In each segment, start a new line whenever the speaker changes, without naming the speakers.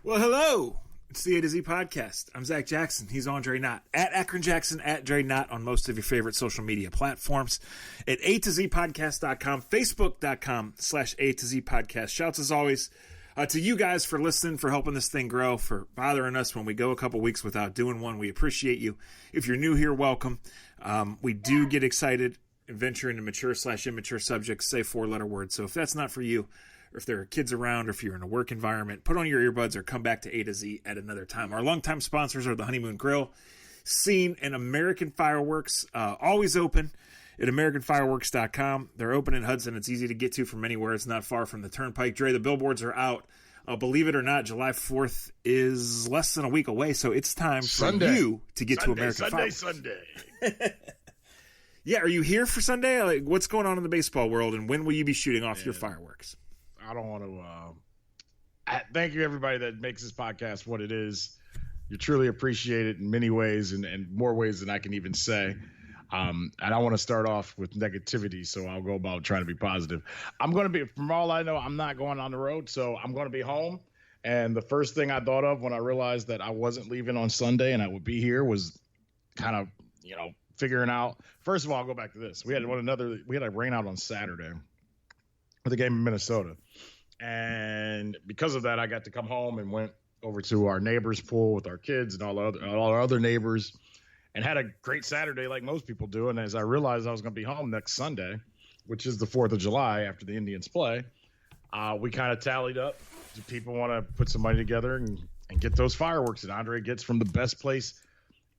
Well, hello. It's the A to Z podcast. I'm Zach Jackson. He's Andre Knott. At Akron Jackson, at Dre Knott on most of your favorite social media platforms. At A to Z podcast.com, Facebook.com/A to Z podcast. Shouts as always to you guys for listening, for helping this thing grow, for bothering us when we go a couple weeks without doing one. We appreciate you. If you're new here, welcome. We do get excited and venture into mature/immature subjects, say four-letter words. So if that's not for you, or if there are kids around, or if you're in a work environment, put on your earbuds or come back to A to Z at another time. Our longtime sponsors are the Honeymoon Grill, Scene, and American Fireworks. Always open at AmericanFireworks.com. They're open in Hudson. It's easy to get to from anywhere. It's not far from the Turnpike. Dre, the billboards are out. Believe it or not, July 4th is less than a week away, so it's time for you to get to American Fireworks.
Sunday.
Yeah, are you here for Sunday? Like, what's going on in the baseball world, and when will you be shooting off your fireworks?
I don't want to thank you, everybody that makes this podcast what it is. You truly appreciate it in many ways and more ways than I can even say. And I want to start off with negativity, so I'll go about trying to be positive. I'm going to be, from all I know, I'm not going on the road, so I'm going to be home. And the first thing I thought of when I realized that I wasn't leaving on Sunday and I would be here was kind of, figuring out. First of all, I'll go back to this. We had a rain out on Saturday for the game in Minnesota. And because of that, I got to come home and went over to our neighbor's pool with our kids and all our other neighbors and had a great Saturday like most people do. And as I realized I was going to be home next Sunday, which is the 4th of July after the Indians play, we kind of tallied up. Do people want to put some money together and get those fireworks that Andre gets from the best place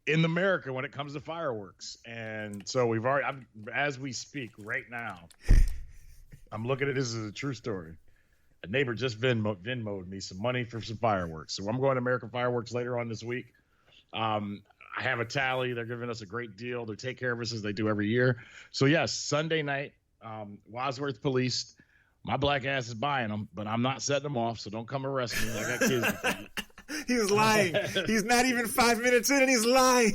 in America when it comes to fireworks? And so we've already, as we speak right now, I'm looking at this as a true story. A neighbor just Venmo'd me some money for some fireworks. So I'm going to American Fireworks later on this week. I have a tally. They're giving us a great deal. They take care of us as they do every year. So, yes, Sunday night, Wadsworth Police. My black ass is buying them, but I'm not setting them off, so don't come arrest me. I got kids.
He was lying. He's not even 5 minutes in, and he's lying.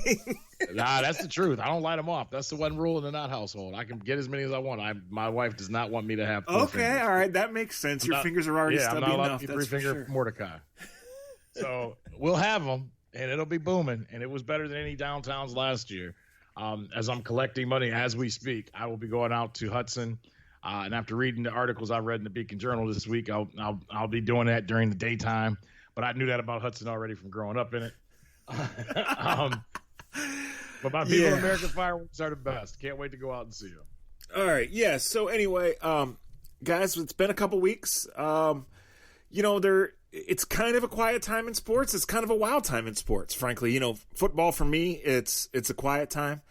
Nah, that's the truth. I don't light them off. That's the one rule in the Knott household. I can get as many as I want. My wife does not want me to have 4 fingers.
All right. That makes sense. Your fingers are already stubby enough.
I'm not 3-finger Mordecai. So we'll have them, and it'll be booming, and it was better than any downtowns last year. As I'm collecting money as we speak, I will be going out to Hudson, and after reading the articles I read in the Beacon Journal this week, I'll be doing that during the daytime. But I knew that about Hudson already from growing up in it. But my people in American Fireworks are the best. Can't wait to go out and see them.
All right. Yeah. So anyway, guys, it's been a couple weeks. It's kind of a quiet time in sports. It's kind of a wild time in sports, frankly. Football for me, it's a quiet time.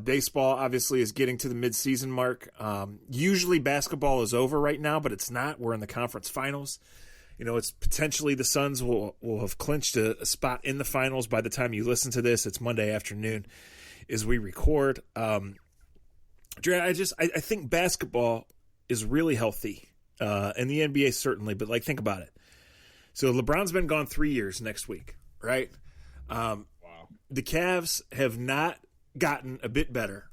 Baseball obviously is getting to the midseason mark. Usually basketball is over right now, but it's not. We're in the conference finals. It's potentially the Suns will have clinched a spot in the finals by the time you listen to this. It's Monday afternoon as we record. Dre, I think basketball is really healthy, and the NBA certainly, but think about it. So LeBron's been gone 3 years next week, right?
Wow.
The Cavs have not gotten a bit better.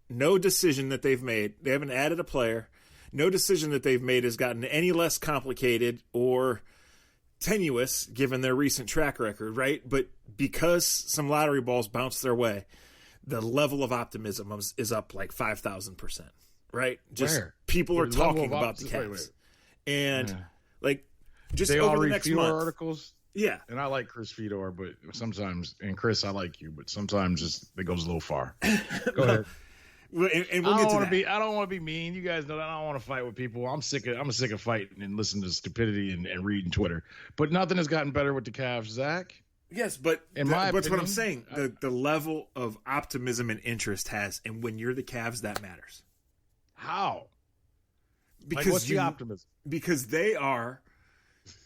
No decision that they've made. They haven't added a player. No decision that they've made has gotten any less complicated or tenuous given their recent track record, right? But because some lottery balls bounced their way, the level of optimism is up like 5,000%, right? Just
Where?
People are talking about the Cavs. And just
they
over
all
the
read
next
Fedor
month.
articles.
Yeah.
And I like Chris Fedor, but sometimes, and Chris, I like you, but sometimes it goes a little far. Go ahead.
And we'll get to that.
I don't want to be mean. You guys know that I don't want to fight with people. I'm sick of fighting and listening to stupidity and reading Twitter. But nothing has gotten better with the Cavs, Zach.
Yes, but
in my
that's
opinion,
what I'm saying. The level of optimism and interest has, and when you're the Cavs, that matters.
How?
Because
what's the optimism?
Because they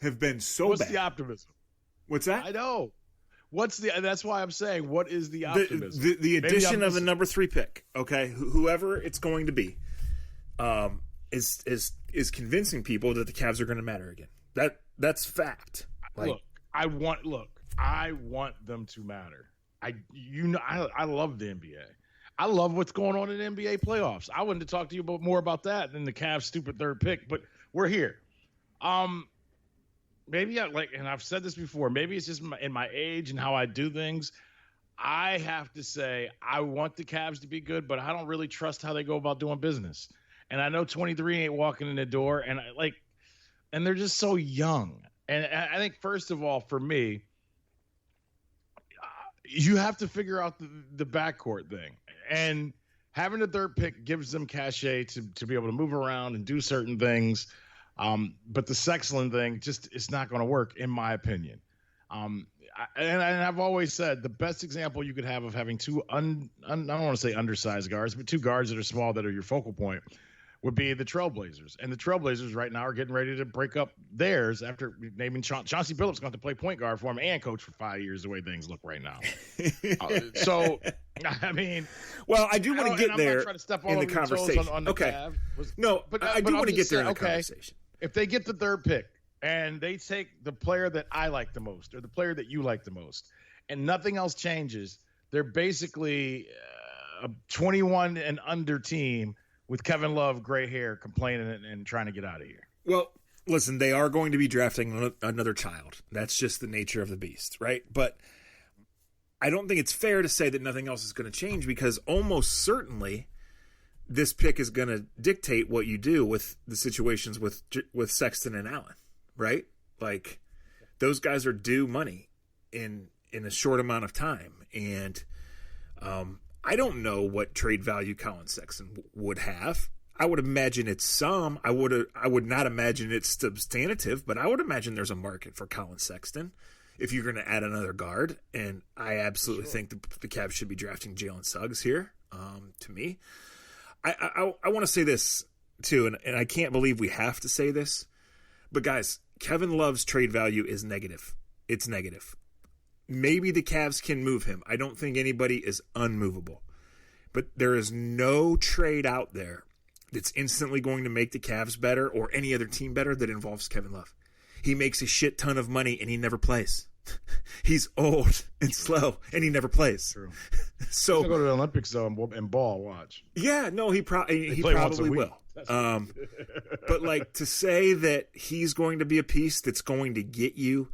have been so
what's
bad.
What's the optimism?
What's that?
I know. That's why I'm saying, what is the optimism?
The addition of the number 3 pick, okay, whoever it's going to be, is convincing people that the Cavs are going to matter again. That's fact.
I want them to matter. I love the NBA. I love what's going on in NBA playoffs. I wanted to talk to you more about that than the Cavs' stupid 3rd pick, but we're here. maybe and I've said this before, maybe it's just in my age and how I do things. I have to say I want the Cavs to be good, but I don't really trust how they go about doing business. And I know 23 ain't walking in the door, and they're just so young. And I think, first of all, for me, you have to figure out the backcourt thing. And having the third pick gives them cachet to be able to move around and do certain things. But the Sexton thing just is not going to work, in my opinion. And I've always said the best example you could have of having two, I don't want to say undersized guards, but two guards that are small that are your focal point would be the Trailblazers. And the Trailblazers right now are getting ready to break up theirs after naming Chauncey Billups going to play point guard for him and coach for 5 years the way things look right now. So, I mean.
Well, I do want to get there in the conversation.
On the Cavs.
I do want to get there in the conversation.
If they get the third pick, and they take the player that I like the most or the player that you like the most, and nothing else changes, they're basically a 21 and under team with Kevin Love, gray hair, complaining and trying to get out of here.
Well, listen, they are going to be drafting another child. That's just the nature of the beast, right? But I don't think it's fair to say that nothing else is going to change, because almost certainly this pick is going to dictate what you do with the situations with Sexton and Allen. Right? Like, those guys are due money in a short amount of time. And I don't know what trade value Colin Sexton would have. I would imagine it's some. I would not imagine it's substantive, but I would imagine there's a market for Colin Sexton if you're going to add another guard. And I absolutely think the Cavs should be drafting Jalen Suggs here, to me. I want to say this, too, and I can't believe we have to say this, but guys, Kevin Love's trade value is negative. It's negative. Maybe the Cavs can move him. I don't think anybody is unmovable. But there is no trade out there that's instantly going to make the Cavs better or any other team better that involves Kevin Love. He makes a shit ton of money and he never plays. He's old and slow and he never plays.
True.
So
he'll go to the Olympics though and ball. Watch.
Yeah, no, he probably will. But like, to say that he's going to be a piece that's going to get you,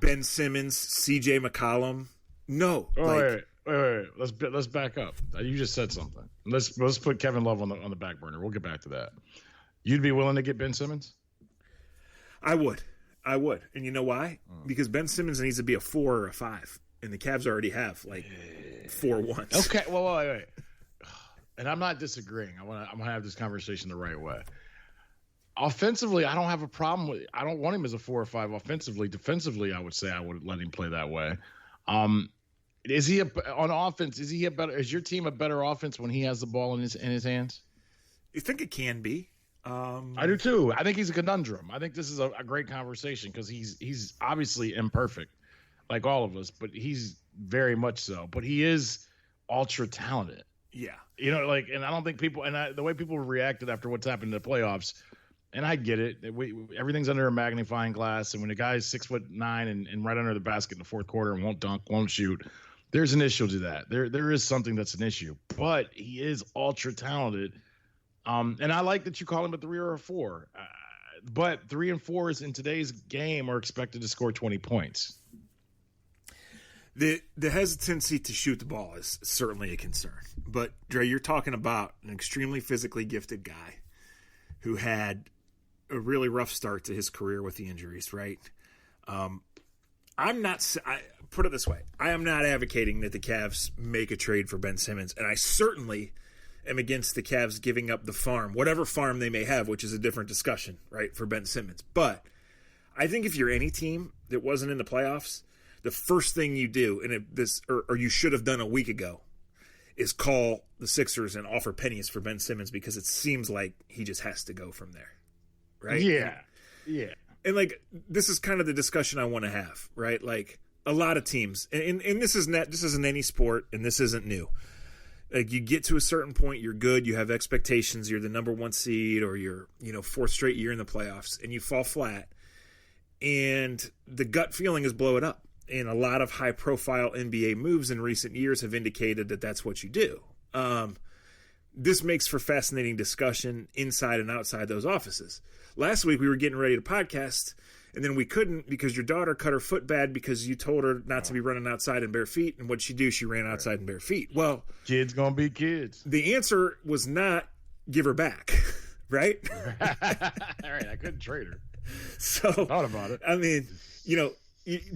Ben Simmons, C.J. McCollum, no.
Wait. Let's back up. You just said something. Let's put Kevin Love on the back burner. We'll get back to that. You'd be willing to get Ben Simmons?
I would. And you know why? Because Ben Simmons needs to be a 4 or a 5. And the Cavs already have like 4 ones.
Okay, well, wait. And I'm not disagreeing. I'm gonna have this conversation the right way. Offensively, I don't have a problem with. I don't want him as a 4 or 5 offensively. Defensively, I would say I would let him play that way. Is he on offense? Is he a better? Is your team a better offense when he has the ball in his hands?
You think it can be?
I do too. I think he's a conundrum. I think this is a great conversation because he's obviously imperfect, like all of us, but he's very much so. But he is ultra talented.
Yeah.
You know, like, and I don't think people, the way people reacted after what's happened in the playoffs, and I get it. Everything's under a magnifying glass, and when a guy's 6'9" and right under the basket in the fourth quarter and won't dunk, won't shoot, there's an issue to that. There is something that's an issue, but he is ultra talented. And I like that you call him a 3 or a 4. But 3 and 4s in today's game are expected to score 20 points.
The hesitancy to shoot the ball is certainly a concern. But, Dre, you're talking about an extremely physically gifted guy who had a really rough start to his career with the injuries, right? Put it this way. I am not advocating that the Cavs make a trade for Ben Simmons, and I certainly am against the Cavs giving up the farm, whatever farm they may have, which is a different discussion, right, for Ben Simmons. But I think if you're any team that wasn't in the playoffs, the first thing you do, or you should have done a week ago, is call the Sixers and offer pennies for Ben Simmons, because it seems like he just has to go from there, right?
Yeah.
And like, this is kind of the discussion I want to have, right? Like, a lot of teams, and this isn't any sport, and this isn't new. Like, you get to a certain point, you're good, you have expectations, you're the number 1 seed, or you're, fourth straight year in the playoffs, and you fall flat, and the gut feeling is blow it up. And a lot of high-profile NBA moves in recent years have indicated that that's what you do. This makes for fascinating discussion inside and outside those offices. Last week, we were getting ready to podcast, And then we couldn't because your daughter cut her foot bad because you told her not to be running outside in bare feet. And what'd she do? She ran outside in bare feet. Well,
kids gonna be kids.
The answer was not give her back, right?
All right, I couldn't trade her.
So
thought about it.
I mean,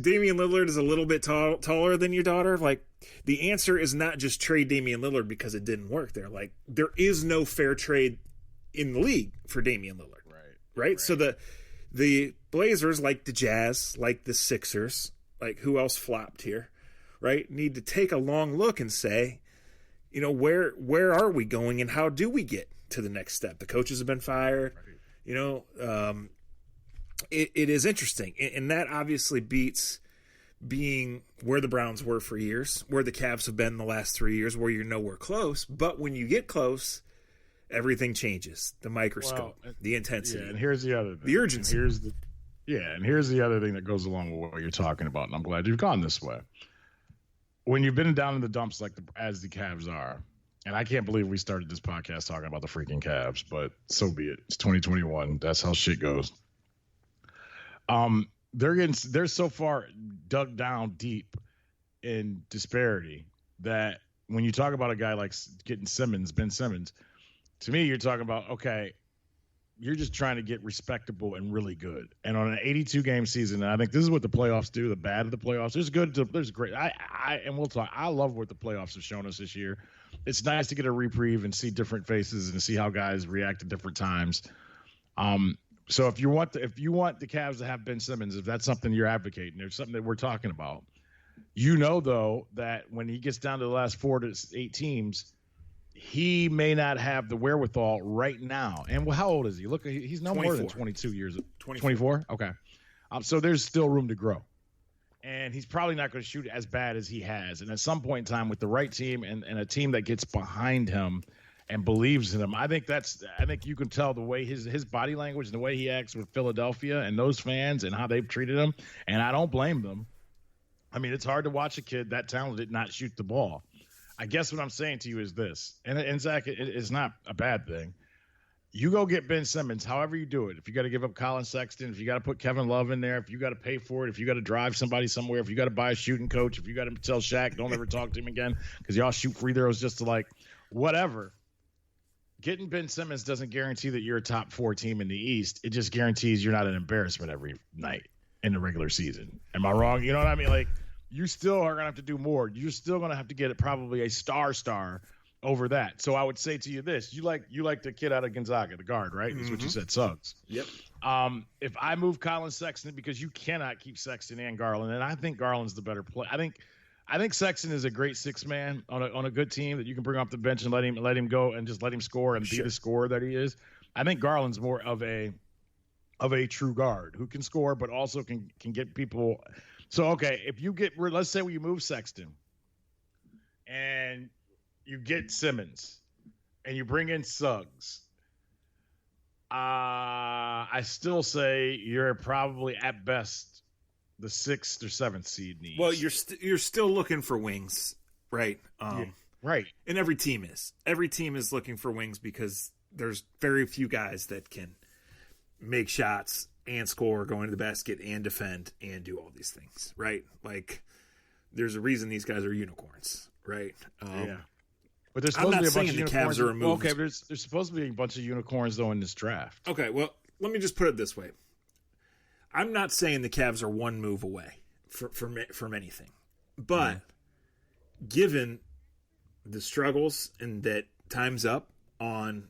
Damian Lillard is a little bit taller than your daughter. Like, the answer is not just trade Damian Lillard because it didn't work there. Like, there is no fair trade in the league for Damian Lillard. Right? So the Blazers, like the Jazz, like the Sixers, like who else flopped here, right? Need to take a long look and say, where are we going and how do we get to the next step? The coaches have been fired. Right. It is interesting. And that obviously beats being where the Browns were for years, where the Cavs have been the last 3 years, where you're nowhere close. But when you get close, everything changes. The microscope, the intensity.
Yeah, and here's the other thing.
The urgency.
And here's the other thing that goes along with what you're talking about, and I'm glad you've gone this way. When you've been down in the dumps as the Cavs are, and I can't believe we started this podcast talking about the freaking Cavs, but so be it. It's 2021. That's how shit goes. They're so far dug down deep in disparity that when you talk about a guy like getting Ben Simmons, to me, you're talking about, okay, you're just trying to get respectable and really good. And on an 82-game season, and I think this is what the playoffs do, the bad of the playoffs. There's great. And we'll talk. I love what the playoffs have shown us this year. It's nice to get a reprieve and see different faces and see how guys react at different times. So if you want the Cavs to have Ben Simmons, if that's something you're advocating, there's something that we're talking about. Though, that when he gets down to the last 4 to 8 teams, he may not have the wherewithal right now. And how old is he? Look, he's no 24. More than 22 years. 24? Okay. So there's still room to grow. And he's probably not going to shoot as bad as he has. And at some point in time, with the right team and a team that gets behind him and believes in him, I think you can tell the way his body language and the way he acts with Philadelphia and those fans and how they've treated him. And I don't blame them. I mean, it's hard to watch a kid that talented not shoot the ball. I guess what I'm saying to you is this, and Zach, it's not a bad thing. You go get Ben Simmons, however you do it. If you got to give up Colin Sexton, if you got to put Kevin Love in there, if you got to pay for it, if you got to drive somebody somewhere, if you got to buy a shooting coach, if you got to tell Shaq, don't ever talk to him again because y'all shoot free throws just to whatever. Getting Ben Simmons doesn't guarantee that you're a top 4 team in the East. It just guarantees you're not an embarrassment every night in the regular season. Am I wrong? You know what I mean? You still are going to have to do more. You're still going to have to get probably a star over that. So I would say to you this, you like the kid out of Gonzaga, the guard, right? That's what you said, Suggs.
Yep.
If I move Colin Sexton, because you cannot keep Sexton and Garland, and I think Garland's the better player. I think Sexton is a great 6-man on a good team that you can bring off the bench and let him go and just let him score and be the scorer that he is. I think Garland's more of a true guard who can score, but also can get people. So, okay, let's say you move Sexton and you get Simmons and you bring in Suggs. I still say you're probably at best the 6th or 7th seed needs.
Well, you're still looking for wings, right?
Right.
And every team is. Every team is looking for wings because there's very few guys that can make shots and score, go into the basket and defend and do all these things, right? There's a reason these guys are unicorns, right?
Yeah. But there's supposed to be a bunch of unicorns.
Cavs are removed.
Okay, but there's supposed to be a bunch of unicorns though in this draft.
Okay, well, let me just put it this way. I'm not saying the Cavs are one move away from anything, but given the struggles and that time's up on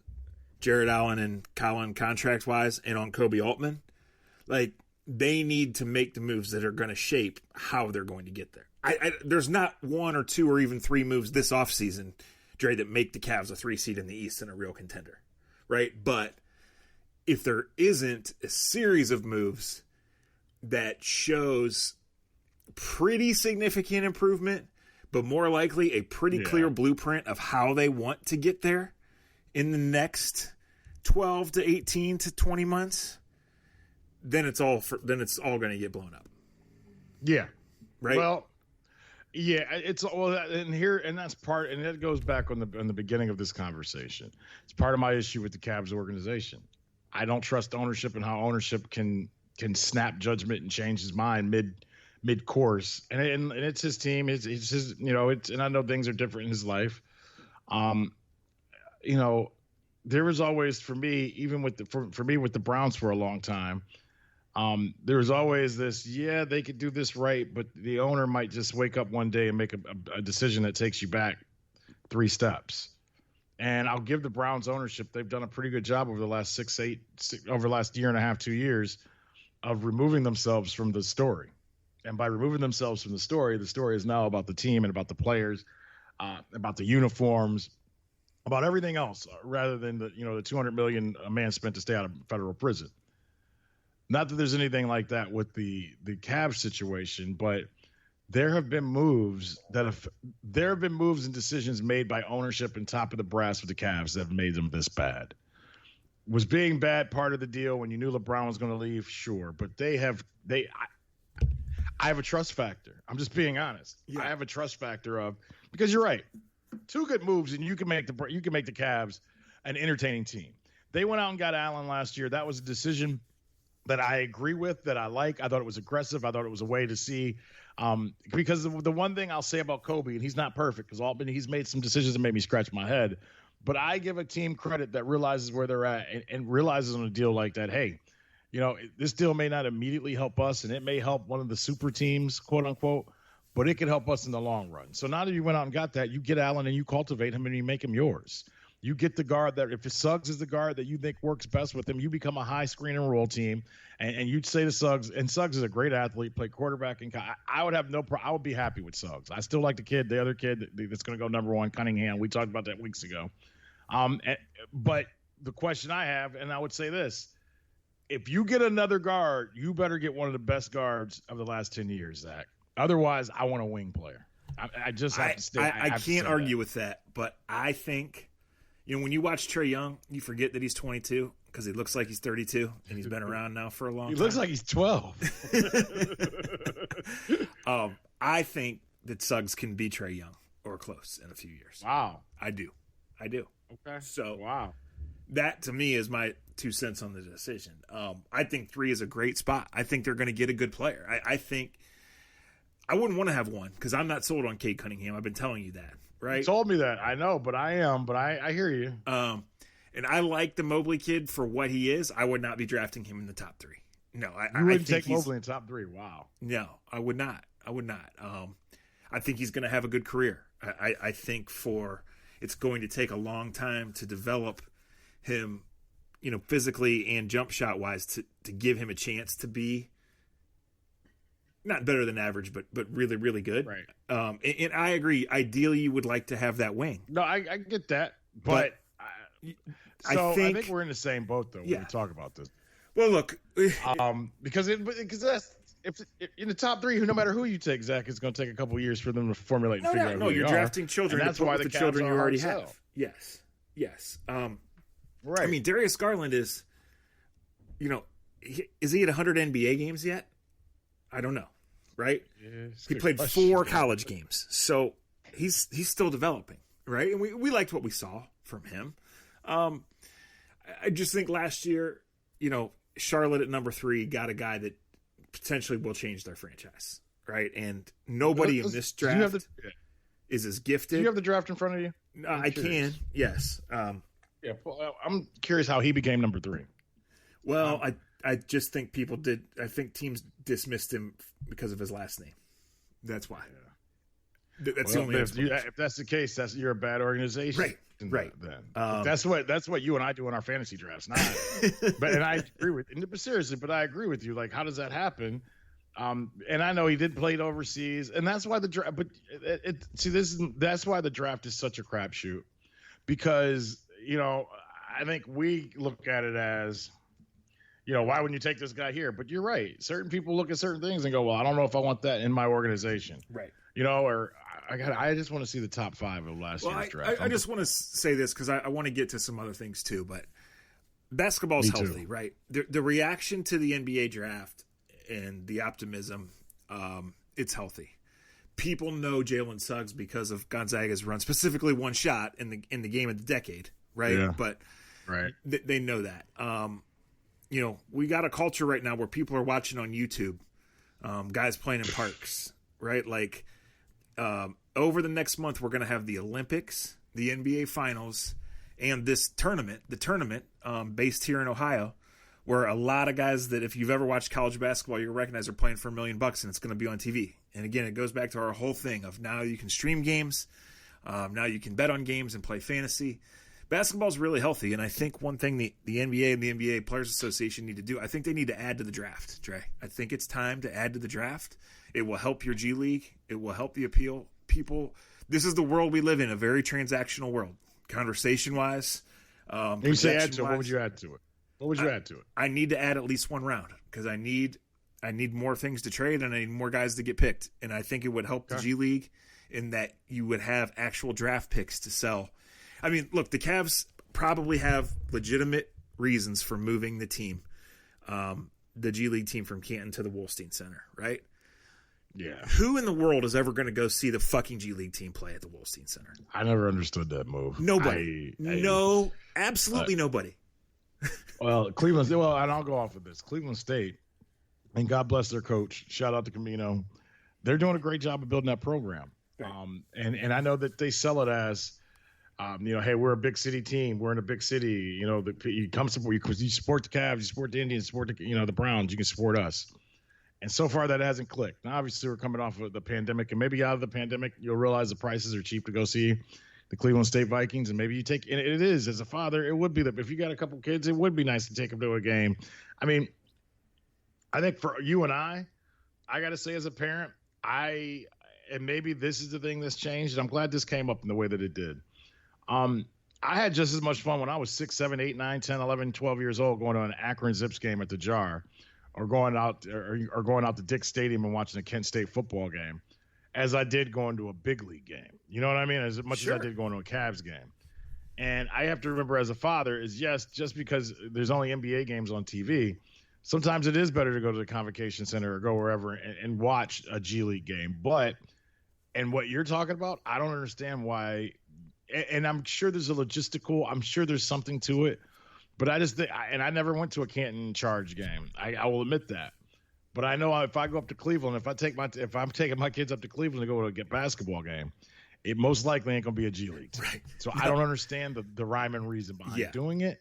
Jared Allen and Colin contract-wise and on Kobe Altman, they need to make the moves that are going to shape how they're going to get there. There's not 1 or 2 or even 3 moves this offseason, Dre, that make the Cavs a 3 seed in the East and a real contender, right? But if there isn't a series of moves that shows pretty significant improvement, but more likely a pretty clear blueprint of how they want to get there in the next 12 to 18 to 20 months, then it's all going to get blown up.
Yeah.
Right.
Well, yeah, and that's part, and that goes back on the beginning of this conversation. It's part of my issue with the Cavs organization. I don't trust ownership and how ownership can can snap judgment and change his mind mid course, and it's his team. It's his, and I know things are different in his life. There was always, for me, even with for me with the Browns for a long time, there was always this, they could do this right, but the owner might just wake up one day and make a decision that takes you back 3 steps. And I'll give the Browns ownership. They've done a pretty good job over the last over the last year and a half, 2 years, of removing themselves from the story. And by removing themselves from the story is now about the team and about the players, about the uniforms, about everything else, rather than the $200 million a man spent to stay out of federal prison. Not that there's anything like that with the Cavs situation, but there have been moves and decisions made by ownership and top of the brass with the Cavs that have made them this bad. Was being bad part of the deal when you knew LeBron was going to leave? Sure, but I have a trust factor. I'm just being honest. Yeah. I have a trust factor because you're right. 2 good moves and you can make the Cavs an entertaining team. They went out and got Allen last year. That was a decision that I agree with, that I like. I thought it was aggressive. I thought it was a way to see, because the one thing I'll say about Kobe, and he's not perfect because he's made some decisions that made me scratch my head, but I give a team credit that realizes where they're at and realizes on a deal like that, hey, this deal may not immediately help us, and it may help one of the super teams, quote unquote, but it could help us in the long run. So now that you went out and got that, you get Allen and you cultivate him and you make him yours. You get the guard that, if Suggs is the guard that you think works best with him, you become a high screen and roll team. And you'd say to Suggs, and Suggs is a great athlete, played quarterback, and I would have I would be happy with Suggs. I still like the other kid that's going to go number 1, Cunningham. We talked about that weeks ago. But the question I have, and I would say this, if you get another guard, you better get one of the best guards of the last 10 years, Zach. Otherwise, I want a wing player. I just have to stay.
I can't argue with that, but I think, when you watch Trae Young, you forget that he's 22 because he looks like he's 32 and he's been around now for a long time.
He looks like he's 12.
I think that Suggs can be Trae Young or close in a few years.
Wow.
I do.
Okay.
So
wow.
That to me is my 2 cents on the decision. I think 3 is a great spot. I think they're going to get a good player. I think I wouldn't want to have one because I'm not sold on Cade Cunningham. I've been telling you that, right?
You told me that. I know, but I am. But I hear you.
And I like the Mobley kid for what he is. I would not be drafting him in the top 3. No,
you wouldn't take Mobley in top 3. Wow.
No, I would not. I think he's going to have a good career. I think it's going to take a long time to develop him, physically and jump shot wise to give him a chance to be not better than average, but really, really good.
Right.
And I agree. Ideally, you would like to have that wing.
No, I get that, but I think we're in the same boat though when we talk about this.
Well, look,
because that's if in the top 3, no matter who you take, Zach, it's going to take a couple of years for them to formulate and figure out.
No, you're drafting children.
And that's why the
children you already have. Yes.
Right.
I mean, Darius Garland is, is he at 100 NBA games yet? I don't know. Right?
Yeah,
he played 4 college games, so he's still developing. Right, and we liked what we saw from him. I just think last year, Charlotte at number 3 got a guy that potentially will change their franchise, right? And nobody in this draft is as gifted.
Do you have the draft in front of you?
I can, yes.
I'm curious how he became number 3.
Well, I just think people did. I think teams dismissed him because of his last name. That's why. Yeah. That's the only.
If that's the case, you're a bad organization.
Right.
Then that's what you and I do in our fantasy drafts. But I agree with. But seriously, I agree with you. Like, how does that happen? And I know he did play it overseas, and that's why the draft. But that's why the draft is such a crapshoot, because I think we look at it as, why wouldn't you take this guy here? But you're right. Certain people look at certain things and go, well, I don't know if I want that in my organization.
Right.
Or I just want to see the top 5 of last year's draft.
I just want to say this because I want to get to some other things too. But basketball's healthy, right? The reaction to the NBA draft and the optimism, it's healthy. People know Jalen Suggs because of Gonzaga's run, specifically one shot in the game of the decade, right?
Yeah.
But
right,
they know that. we got a culture right now where people are watching on YouTube, guys playing in parks, right? Like, over the next month, we're going to have the Olympics, the NBA Finals, and the tournament based here in Ohio, where a lot of guys that if you've ever watched college basketball, you'll recognize are playing for $1 million and it's going to be on TV. And again, it goes back to our whole thing of now you can stream games, now you can bet on games and play fantasy. Basketball is really healthy, and I think one thing the NBA and the NBA Players Association need to do, I think they need to add to the draft, Dre. I think it's time to add to the draft. It will help your G League. It will help the appeal. People, this is the world we live in, a very transactional world, conversation-wise.
You say add to it. What would you add to it? What would you add to it?
I need to add at least one round because I need more things to trade and I need more guys to get picked. And I think it would help the G League in that you would have actual draft picks to sell. I mean, look, the Cavs probably have legitimate reasons for moving the team, the G League team from Canton to the Wolstein Center, right?
Yeah.
Who in the world is ever going to go see the fucking G League team play at the Wolstein Center?
I never understood that move.
Nobody. Absolutely nobody.
Well, Cleveland, and I'll go off with this. Cleveland State, and God bless their coach. Shout out to Camino. They're doing a great job of building that program.
Right.
And I know that they sell it as, hey, we're a big city team. We're in a big city. You come support because you support the Cavs, you support the Indians, support the Browns. You can support us. And so far that hasn't clicked. Now, obviously, we're coming off of the pandemic, and maybe out of the pandemic, you'll realize the prices are cheap to go see the Cleveland State Vikings, and maybe you take. And it is, as a father, it would be that if you got a couple kids, it would be nice to take them to a game. I mean, I think for you and I got to say, as a parent, and maybe this is the thing that's changed. And I'm glad this came up in the way that it did. I had just as much fun when I was 6, 7, 8, 9, 10, 11, 12 years old going to an Akron Zips game at the Jar, or going out to Dick Stadium and watching a Kent State football game, as I did going to a big league game. You know what I mean? As much as I did going to a Cavs game. And I have to remember as a father is, yes, just because there's only NBA games on TV, sometimes it is better to go to the Convocation Center or go wherever and watch a G League game. And what you're talking about, I don't understand why. And I'm sure there's I'm sure there's something to it. But I just think, and I never went to a Canton Charge game. I will admit that. But I know if I go up to Cleveland, if I'm taking my kids up to Cleveland to go to a basketball game, it most likely ain't gonna be a G League team. Right. So I don't understand the rhyme and reason behind doing it.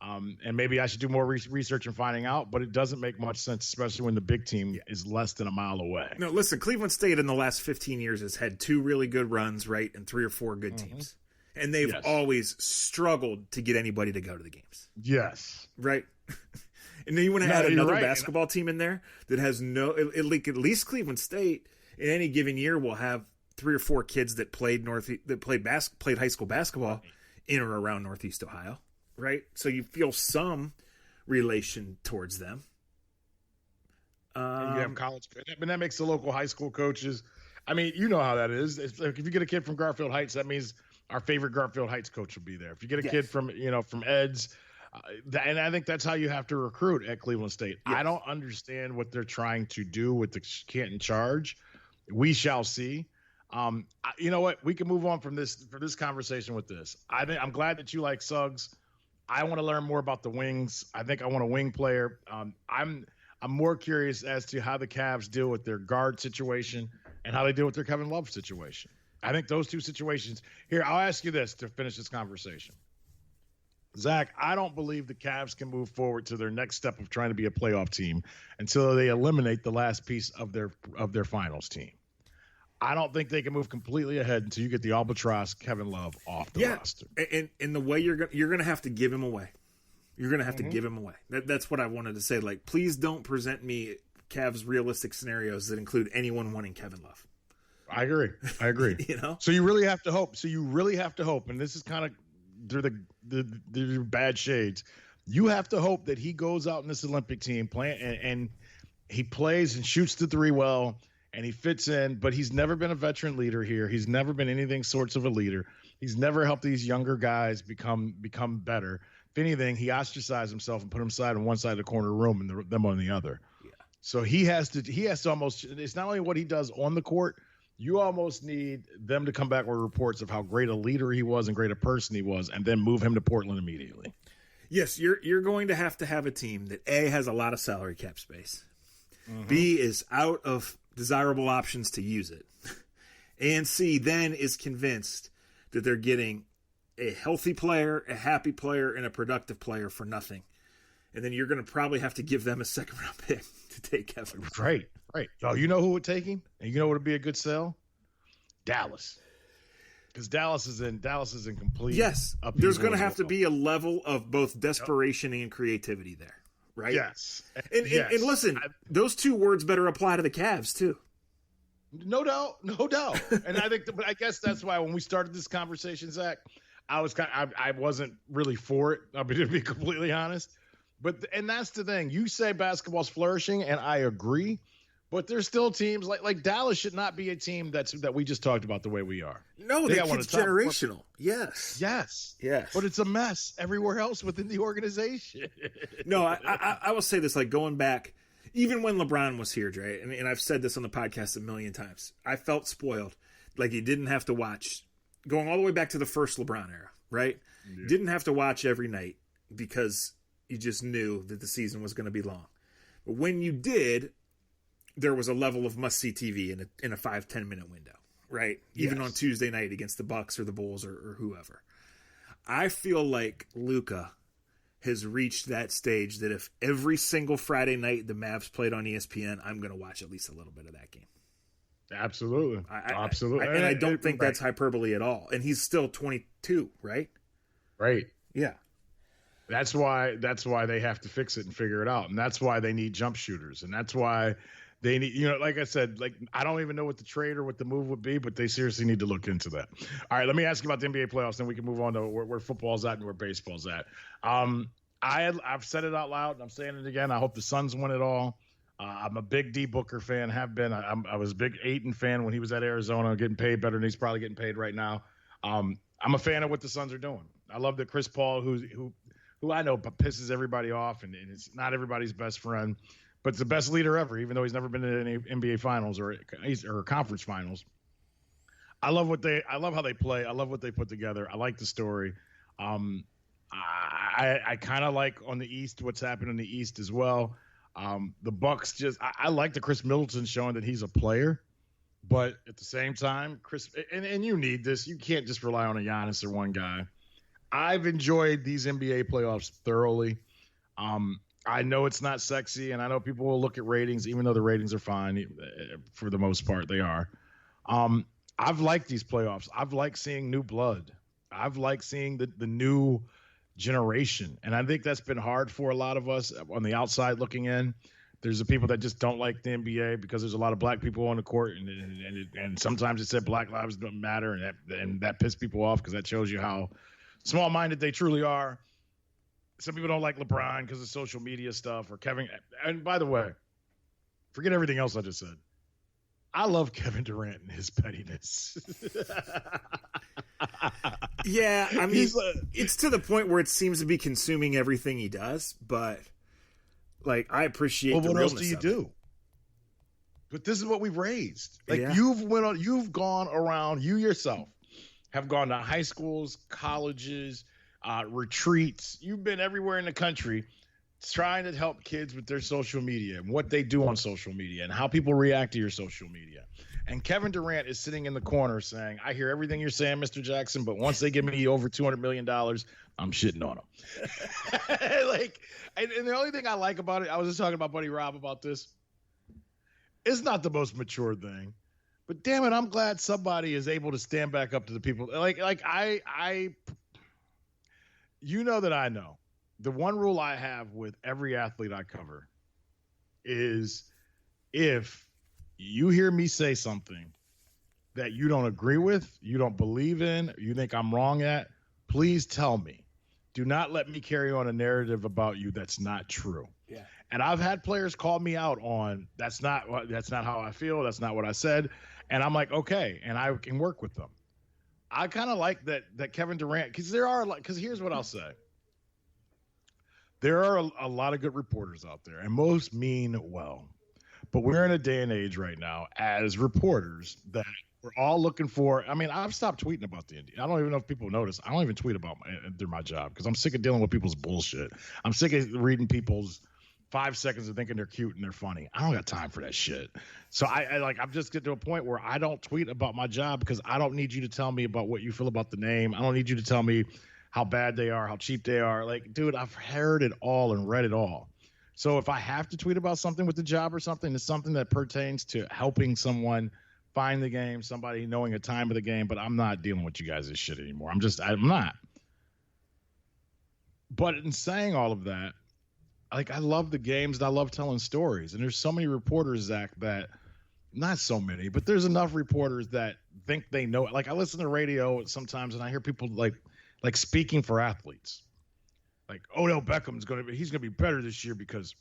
And maybe I should do more research and finding out. But it doesn't make much sense, especially when the big team is less than a mile away.
No, listen, Cleveland State in the last 15 years has had 2 really good runs, right, and 3 or 4 good teams. And they've always struggled to get anybody to go to the games.
Yes.
Right? And then you want to add another basketball team in there that has at least Cleveland State in any given year will have 3 or 4 kids that played high school basketball in or around Northeast Ohio. Right? So you feel some relation towards them.
And you have college, but that makes the local high school coaches. I mean, you know how that is. It's like if you get a kid from Garfield Heights, that means our favorite Garfield Heights coach will be there. If you get a kid from Ed's, and I think that's how you have to recruit at Cleveland State. Yes. I don't understand what they're trying to do with the Canton Charge. We shall see. You know what? We can move on from this conversation with this. I'm glad that you like Suggs. I want to learn more about the wings. I think I want a wing player. I'm more curious as to how the Cavs deal with their guard situation and how they deal with their Kevin Love situation. I think those 2 situations. Here, I'll ask you this to finish this conversation. Zach, I don't believe the Cavs can move forward to their next step of trying to be a playoff team until they eliminate the last piece of their finals team. I don't think they can move completely ahead until you get the albatross Kevin Love off the roster.
And the way you're going to have to give him away. You're going to have to give him away. That's what I wanted to say. Like, please don't present me Cavs realistic scenarios that include anyone wanting Kevin Love.
I agree. So you really have to hope. And this is kind of through the bad shades. You have to hope that he goes out in this Olympic team and he plays and shoots the 3 well. And he fits in, but he's never been a veteran leader here. He's never been anything sorts of a leader. He's never helped these younger guys become better. If anything, he ostracized himself and put himself on one side of the corner room and them on the other. Yeah. So he has to almost. It's not only what he does on the court. You almost need them to come back with reports of how great a leader he was and great a person he was, and then move him to Portland immediately.
Yes, you're going to have a team that A, has a lot of salary cap space. Mm-hmm. B, is out of desirable options to use it. And C, then is convinced that they're getting a healthy player, a happy player, and a productive player for nothing. And then you're going to probably have to give them a second-round pick to take Kevin.
Right. Oh, you know who would take him? And you know what would be a good sell? Dallas. Because Dallas is in complete.
Yes, there's going to have to be a level of both desperation and creativity there, right?
Yes.
And listen, those two words better apply to the Cavs too.
No doubt. And I guess that's why when we started this conversation, Zach, I wasn't really for it. I mean, to be completely honest, and that's the thing. You say basketball's flourishing, and I agree. But there's still teams like Dallas should not be a team that we just talked about the way we are.
No, that kid's generational. Yes.
But it's a mess everywhere else within the organization.
No, I will say this, like going back, even when LeBron was here, Dre, and I've said this on the podcast a million times, I felt spoiled. Like you didn't have to watch, going all the way back to the first LeBron era, right? Yeah. Didn't have to watch every night because you just knew that the season was going to be long. But when you did, there was a level of must-see TV in a 5-10 minute window, right? Even on Tuesday night against the Bucks or the Bulls or whoever. I feel like Luka has reached that stage that if every single Friday night the Mavs played on ESPN, I'm going to watch at least a little bit of that game.
Absolutely. Absolutely.
And I don't think that's hyperbole at all. And he's still 22, right?
Right.
Yeah.
That's why they have to fix it and figure it out. And that's why they need jump shooters. And that's why they need, like I said, I don't even know what the trade or what the move would be, but they seriously need to look into that. All right, let me ask you about the NBA playoffs, then we can move on to where football's at and where baseball's at. I've said it out loud, and I'm saying it again. I hope the Suns win it all. I'm a big D Booker fan, have been. I was a big Ayton fan when he was at Arizona, getting paid better than he's probably getting paid right now. I'm a fan of what the Suns are doing. I love that Chris Paul, who I know pisses everybody off, and it's not everybody's best friend, but it's the best leader ever, even though he's never been to any NBA finals or conference finals. I love how they play. I love what they put together. I like the story. I kind of like on the East what's happened in the East as well. The Bucks I like the Chris Middleton showing that he's a player, but at the same time, Chris and you need this. You can't just rely on a Giannis or one guy. I've enjoyed these NBA playoffs thoroughly. I know it's not sexy, and I know people will look at ratings, even though the ratings are fine for the most part. They are. I've liked these playoffs. I've liked seeing new blood. I've liked seeing the new generation, and I think that's been hard for a lot of us on the outside looking in. There's the people that just don't like the NBA because there's a lot of black people on the court, and sometimes it said Black Lives Don't Matter, and that pissed people off because that shows you how small-minded they truly are. Some people don't like LeBron because of social media stuff or Kevin. And by the way, forget everything else I just said. I love Kevin Durant and his pettiness.
Yeah, I mean, it's to the point where it seems to be consuming everything he does, but I appreciate the realness of it. What else do you do?
But this is what we've raised. You've gone around, you yourself have gone to high schools, colleges, retreats. You've been everywhere in the country trying to help kids with their social media and what they do on social media and how people react to your social media. And Kevin Durant is sitting in the corner saying, I hear everything you're saying, Mr. Jackson, but once they give me over $200 million, I'm shitting on them. And the only thing I like about it, I was just talking about Buddy Rob about this. It's not the most mature thing, but damn it, I'm glad somebody is able to stand back up to the people. You know that I know. The one rule I have with every athlete I cover is if you hear me say something that you don't agree with, you don't believe in, you think I'm wrong at, please tell me. Do not let me carry on a narrative about you that's not true.
Yeah.
And I've had players call me out on that's not how I feel, that's not what I said, and I'm like, okay, and I can work with them. I kind of like that Kevin Durant, because here's what I'll say. There are a lot of good reporters out there, and most mean well. But we're in a day and age right now as reporters that We're all looking for. I mean, I've stopped tweeting about the Indians. I don't even know if people notice. I don't even tweet about my job because I'm sick of dealing with people's bullshit. I'm sick of reading people's 5 seconds of thinking they're cute and they're funny. I don't got time for that shit. So I'm just getting to a point where I don't tweet about my job because I don't need you to tell me about what you feel about the name. I don't need you to tell me how bad they are, how cheap they are. Like, dude, I've heard it all and read it all. So if I have to tweet about something with the job or something, it's something that pertains to helping someone find the game, somebody knowing a time of the game, but I'm not dealing with you guys' shit anymore. I'm not. But in saying all of that, like, I love the games and I love telling stories. And there's so many reporters, Zach, that not so many, but there's enough reporters that think they know it. Like, I listen to radio sometimes and I hear people like speaking for athletes. Like, Odell Beckham's he's gonna be better this year because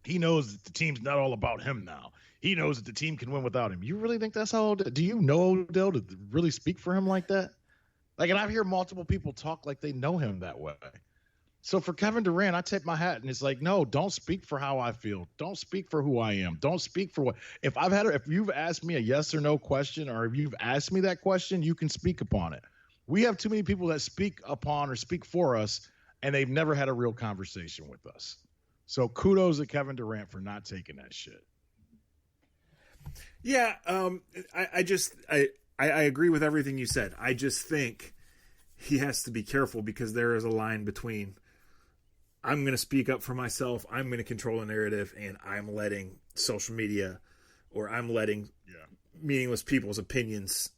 he knows that the team's not all about him now. He knows that the team can win without him. You really think that's how? Do you know Odell to really speak for him like that? Like, and I hear multiple people talk like they know him that way. So for Kevin Durant, I tip my hat, and it's like, no, don't speak for how I feel. Don't speak for who I am. Don't speak for what. If you've asked me a yes or no question, or if you've asked me that question, you can speak upon it. We have too many people that speak upon or speak for us, and they've never had a real conversation with us. So kudos to Kevin Durant for not taking that shit.
Yeah, I agree with everything you said. I just think he has to be careful because there is a line between I'm going to speak up for myself, I'm going to control a narrative, and I'm letting social media or I'm letting meaningless people's opinions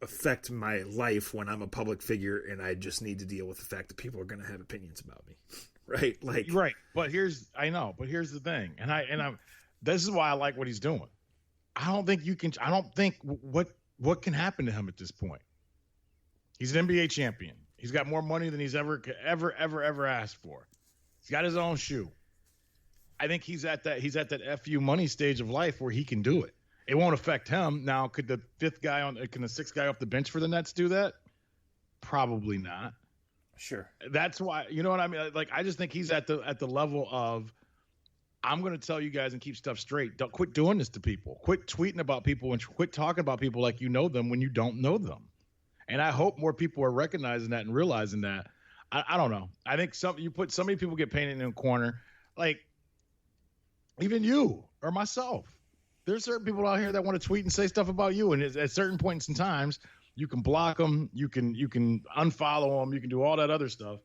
affect my life when I'm a public figure and I just need to deal with the fact that people are going to have opinions about me. Right?
Right. But here's the thing. And I'm this is why I like what he's doing. I don't think what can happen to him at this point. He's an NBA champion. He's got more money than he's ever asked for. He's got his own shoe. I think he's at that FU money stage of life where he can do it. It won't affect him. Now, can the sixth guy off the bench for the Nets do that? Probably not.
Sure.
That's why, you know what I mean? Like, I just think he's at the level of, I'm going to tell you guys and keep stuff straight. Don't quit doing this to people. Quit tweeting about people and quit talking about people like you know them when you don't know them. And I hope more people are recognizing that and realizing that. I don't know. I think so many people get painted in a corner, like even you or myself. There's certain people out here that want to tweet and say stuff about you, and at certain points in times, you can block them, you can unfollow them, you can do all that other stuff.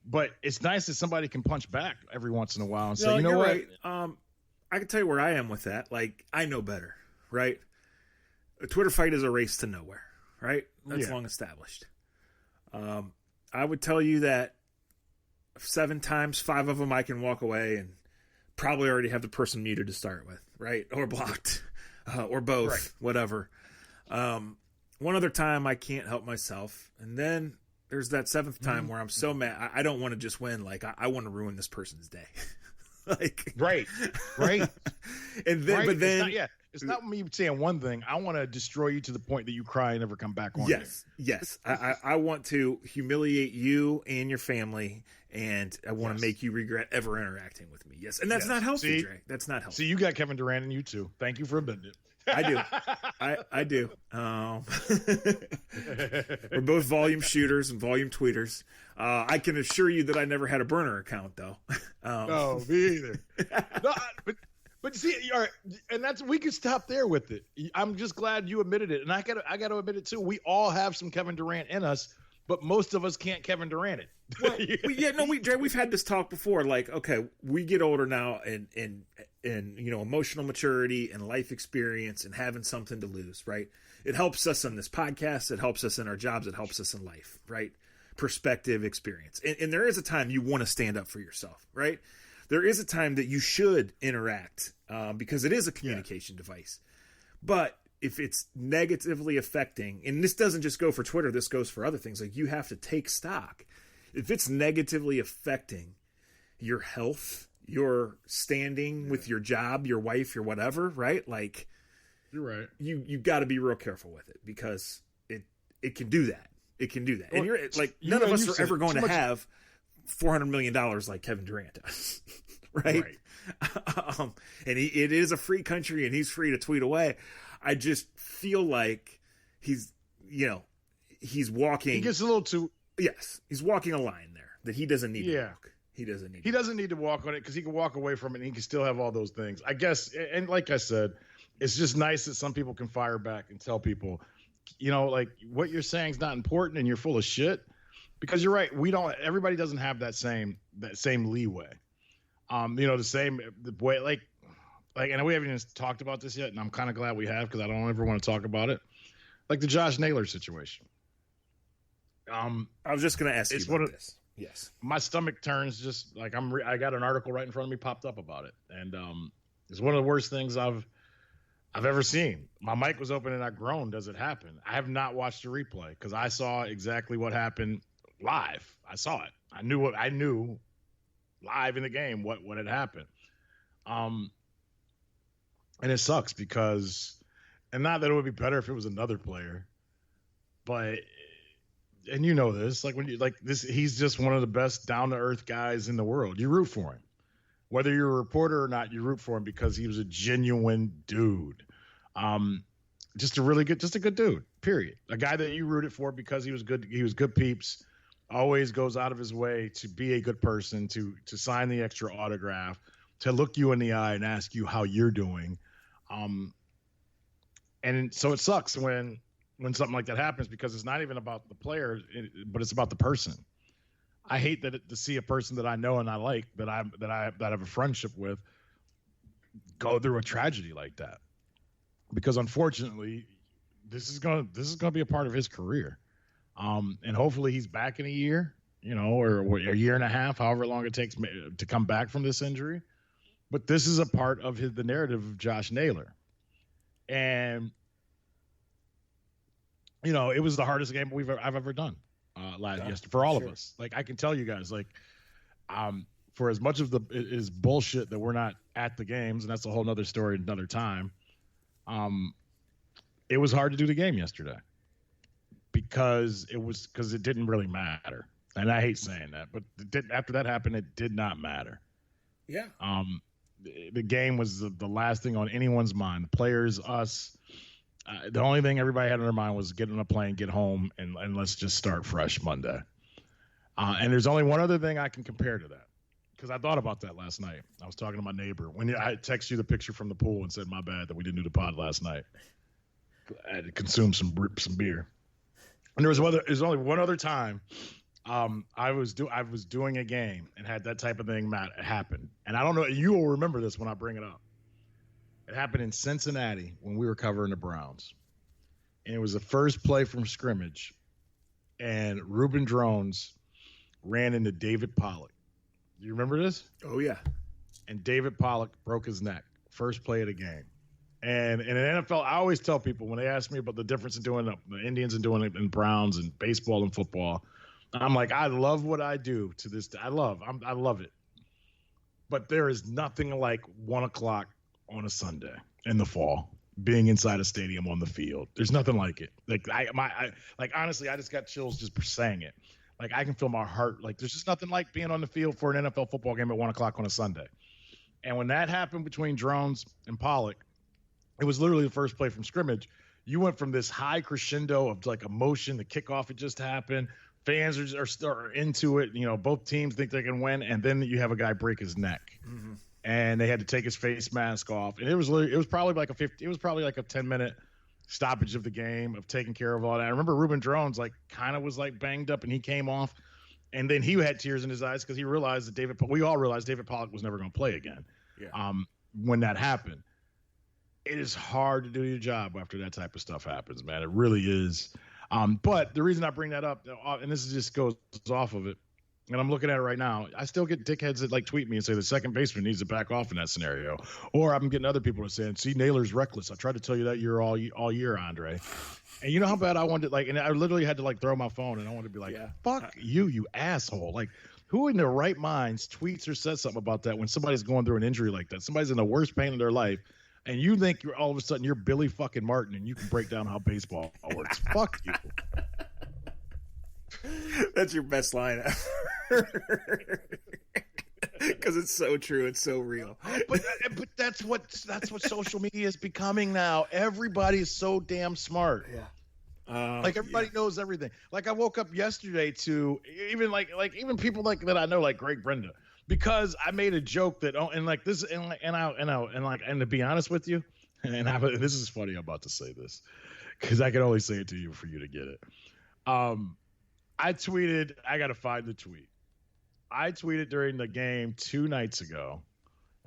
But it's nice that somebody can punch back every once in a while and say, you know what?
Right. I can tell you where I am with that. Like, I know better, right? A Twitter fight is a race to nowhere, right? That's long established. I would tell you that 7 times, 5 of them I can walk away and probably already have the person muted to start with, right? Or blocked, or both, right. Whatever. One other time I can't help myself. And then there's that 7th time where I'm so mad. I don't want to just win. Like, I want to ruin this person's day. Like,
right.
And then,
right.
But then,
it's not me saying one thing. I want to destroy you to the point that you cry and never come back on.
Yes. I want to humiliate you and your family, and I want to make you regret ever interacting with me. Yes, and that's not healthy, Dre. That's not healthy.
See, you got Kevin Durant in you too. Thank you for admitting it.
I do. I do. We're both volume shooters and volume tweeters. I can assure you that I never had a burner account, though.
No, me either. No, but see, all right, and we can stop there with it. I'm just glad you admitted it, and I got to admit it too. We all have some Kevin Durant in us, but most of us can't Kevin Durant it.
Well, Dre, we've had this talk before. Like, okay, we get older now, and emotional maturity and life experience and having something to lose, right? It helps us on this podcast. It helps us in our jobs. It helps us in life, right? Perspective, experience. And there is a time you want to stand up for yourself, right? There is a time that you should interact because it is a communication device. But if it's negatively affecting, and this doesn't just go for Twitter, this goes for other things, like you have to take stock. If it's negatively affecting your health, your standing with your job, your wife, your whatever, right? Like,
you're right.
You got to be real careful with it because it can do that. It can do that.
Well,
and you're like, none of us are ever going to have $400 million like Kevin Durant does. Right? And it is a free country, and he's free to tweet away. I just feel like he's walking.
He gets a little too.
Yes, he's walking a line there that he doesn't need to walk. He doesn't need to walk on it because he can walk away from it and he can still have all those things. I guess, and like I said, it's just nice that some people can fire back and tell people, like what you're saying is not important and you're full of shit. Because you're right, everybody doesn't have that same leeway. The way like I know we haven't even talked about this yet, and I'm kind of glad we have because I don't ever want to talk about it. Like the Josh Naylor situation. I was just going to ask you about this. Yes.
My stomach turns just like I got an article right in front of me popped up about it. And it's one of the worst things I've ever seen. My mic was open and I groaned as it happened. I have not watched the replay because I saw exactly what happened live. I saw it. I knew live in the game what had happened. And it sucks because, and not that it would be better if it was another player, but, and you know this, like when you like this, he's just one of the best down to earth guys in the world. You root for him, whether you're a reporter or not. You root for him because he was a genuine dude, just a good dude. Period. A guy that you rooted for because he was good. He was good peeps. Always goes out of his way to be a good person, to sign the extra autograph, to look you in the eye and ask you how you're doing. And so it sucks when something like that happens because it's not even about the player, but it's about the person. I hate to see a person that I know and I like that I have a friendship with go through a tragedy like that, because unfortunately this is gonna be a part of his career. And hopefully he's back in a year, or a year and a half, however long it takes to come back from this injury. But this is a part of the narrative of Josh Naylor. And, it was the hardest game I've ever done for all of us. Like, I can tell you guys, like, for as much of it is bullshit that we're not at the games, and that's a whole nother story another time, it was hard to do the game yesterday. Because it didn't really matter. And I hate saying that, but after that happened, it did not matter.
Yeah.
The game was the last thing on anyone's mind. The players, us, the only thing everybody had on their mind was get on a plane, get home, and let's just start fresh Monday. And there's only one other thing I can compare to that, because I thought about that last night. I was talking to my neighbor when I texted you the picture from the pool and said, my bad that we didn't do the pod last night. I had to consume some beer. And there's only one other time I was doing a game and had that type of thing happen. And I don't know, you will remember this when I bring it up. It happened in Cincinnati when we were covering the Browns. And it was the first play from scrimmage. And Reuben Drones ran into David Pollock. Do you remember this?
Oh, yeah.
And David Pollock broke his neck. First play of the game. And in the NFL, I always tell people when they ask me about the difference in doing the Indians and doing it in Browns and baseball and football, I'm like, I love what I do to this. I love it. But there is nothing like 1:00 on a Sunday in the fall being inside a stadium on the field. There's nothing like it. Like honestly, I just got chills just saying it. Like I can feel my heart. Like there's just nothing like being on the field for an NFL football game at 1:00 on a Sunday. And when that happened between Drones and Pollock, it was literally the first play from scrimmage. You went from this high crescendo of like emotion. The kickoff had just happened. Fans are into it. Both teams think they can win, and then you have a guy break his neck, and they had to take his face mask off. And it was probably like a 10-minute stoppage of the game of taking care of all that. I remember Reuben Drones kind of was banged up, and he came off, and then he had tears in his eyes because he realized that we all realized David Pollock was never going to play again. Yeah. When that happened. It is hard to do your job after that type of stuff happens, man. It really is. But the reason I bring that up, and this just goes off of it, and I'm looking at it right now, I still get dickheads that tweet me and say the second baseman needs to back off in that scenario. Or I'm getting other people that saying, see, Naylor's reckless. I tried to tell you that you're all year, Andre. And you know how bad I wanted and I literally had to throw my phone, and I wanted to be fuck you asshole. Like, who in their right minds tweets or says something about that when somebody's going through an injury like that? Somebody's in the worst pain of their life. And you think all of a sudden you're Billy fucking Martin and you can break down how baseball works. Fuck you.
That's your best line ever. Because it's so true. It's so real.
But that's what social media is becoming now. Everybody is so damn smart.
Yeah.
Like everybody knows everything. Like I woke up yesterday to even like even people like that I know, like Greg Brenda, because I made a joke that and like this and to be honest with you, this is funny. I'm about to say this because I can only say it to you for you to get it. I tweeted. I got to find the tweet. I tweeted during the game 2 nights ago.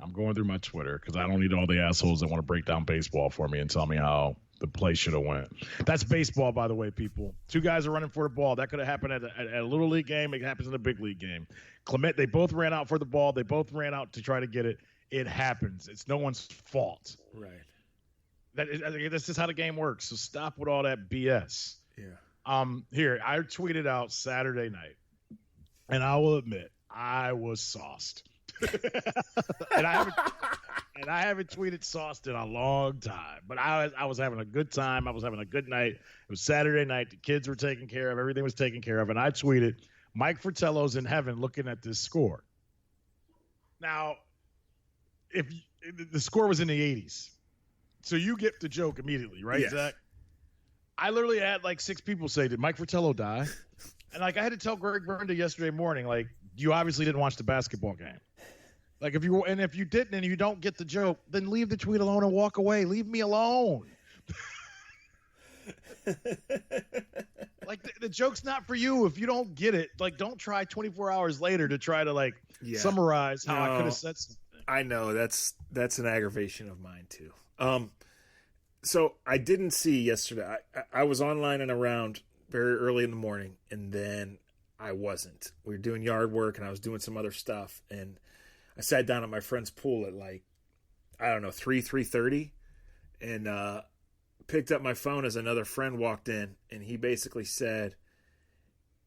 I'm going through my Twitter because I don't need all the assholes that want to break down baseball for me and tell me how the play should have went. That's baseball, by the way, people. 2 guys are running for the ball. That could have happened at a little league game. It happens in a big league game. Clement, they both ran out for the ball. They both ran out to try to get it. It happens. It's no one's fault.
Right.
That's just how the game works. So stop with all that BS.
Yeah.
Here, I tweeted out Saturday night, and I will admit I was sauced. and I haven't tweeted sauced in a long time. But I was having a good time. I was having a good night. It was Saturday night. The kids were taken care of. Everything was taken care of. And I tweeted, Mike Fratello's in heaven looking at this score. Now, if the score was in the 80s, so you get the joke immediately, right,
yes.
Zach? I literally had like 6 people say, did Mike Fratello die? And like I had to tell Greg Brenda yesterday morning, like, you obviously didn't watch the basketball game. Like if you didn't and you don't get the joke, then leave the tweet alone and walk away. Leave me alone. Like the joke's not for you if you don't get it. Like don't try 24 hours later to try to like summarize how I could have said something.
I know that's an aggravation of mine too. So I didn't see yesterday. I was online and around very early in the morning, and then I wasn't. We were doing yard work, and I was doing some other stuff, and I sat down at my friend's pool at like, I don't know, 3:30, and picked up my phone as another friend walked in, and he basically said,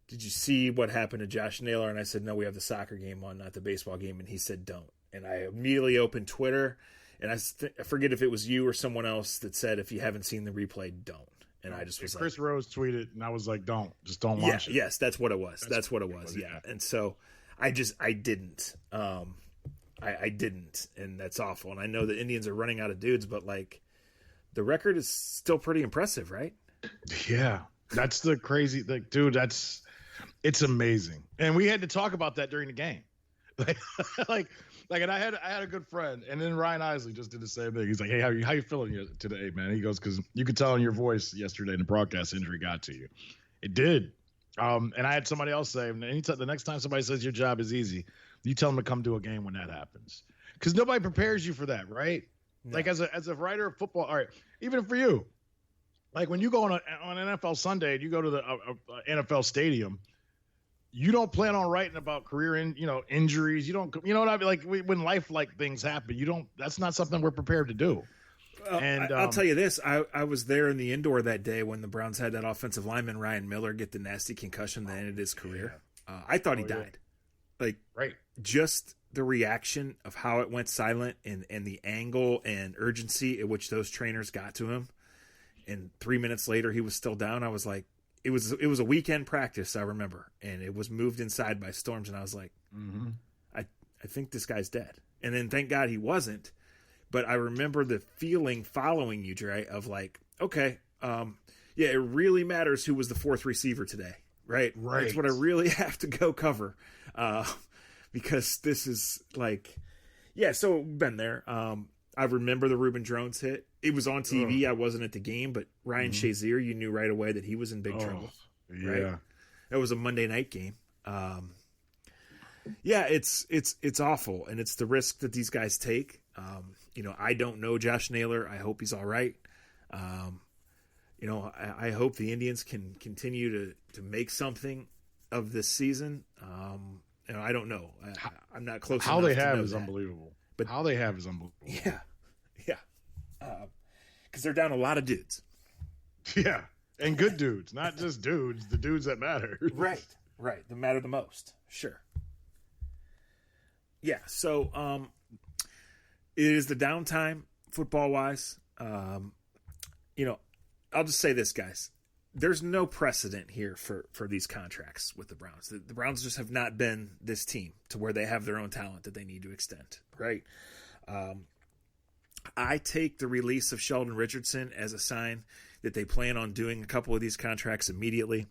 did you see what happened to Josh Naylor? And I said, no, we have the soccer game on, not the baseball game. And he said, don't. And I immediately opened Twitter, and I forget if it was you or someone else that said, if you haven't seen the replay, don't. And I just was like,
Chris Rose tweeted, and I was like, don't watch it. Yes,
that's what it was. That's what it was. Yeah. And so I didn't. I didn't, and that's awful. And I know the Indians are running out of dudes, but like the record is still pretty impressive, right?
Yeah, that's the crazy thing, dude. It's amazing. And we had to talk about that during the game. And I had a good friend, and then Ryan Isley just did the same thing. He's like, hey, how you feeling today, man? He goes, because you could tell in your voice yesterday the broadcast injury got to you. It did. And I had somebody else say, the next time somebody says your job is easy, you tell them to come to a game when that happens. Because nobody prepares you for that, right? No. Like as a writer of football, all right, even for you, like when you go on NFL Sunday and you go to the NFL stadium, you don't plan on writing about career injuries. You don't, what I mean? Like when life like things happen, that's not something we're prepared to do.
And I'll tell you this, I was there in the indoor that day when the Browns had that offensive lineman, Ryan Miller, get the nasty concussion that ended his career. I thought he died. Like,
right.
Just the reaction of how it went silent and the angle and urgency at which those trainers got to him. And 3 minutes later, he was still down. I was like, it was a weekend practice, I remember, and it was moved inside by storms, and I was like, I think this guy's dead. And then thank God he wasn't. But I remember the feeling following you, Dre, of like, okay, it really matters who was the 4th receiver today, right?
Right.
That's what I really have to go cover, because this is like, so been there. I remember the Reuben Drones hit. It was on TV. I wasn't at the game, but Ryan Shazier, you knew right away that he was in big trouble.
Yeah,
right? It was a Monday night game. It's awful, and it's the risk that these guys take. I don't know Josh Naylor. I hope he's all right. I hope the Indians can continue to make something of this season. I don't know. I'm not close.
How they have
is
unbelievable. But how they have is unbelievable.
Yeah. Because they're down a lot of dudes.
Yeah, and good dudes, not just dudes. The dudes that matter.
Right. That matter the most. Sure. Yeah. So, it is the downtime football wise. I'll just say this, guys. there's no precedent here for these contracts with the Browns. The Browns just have not been this team to where they have their own talent that they need to extend, right? I take the release of Sheldon Richardson as a sign that they plan on doing a couple of these contracts immediately.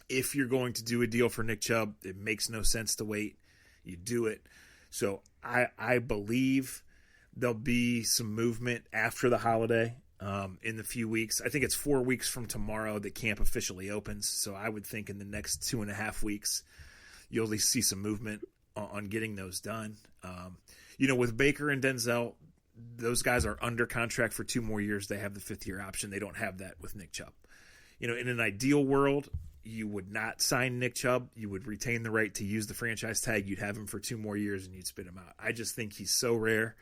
If you're going to do a deal for Nick Chubb, it makes no sense to wait. You do it. So I believe there'll be some movement after the holiday in the few weeks. I think it's 4 weeks from tomorrow that camp officially opens. So I would think in the next 2.5 weeks, you'll at least see some movement on getting those done. With Baker and Denzel, those guys are under contract for 2 more years. They have the 5th-year option. They don't have that with Nick Chubb. In an ideal world, you would not sign Nick Chubb. You would retain the right to use the franchise tag. You'd have him for 2 more years, and you'd spit him out. I just think he's so rare.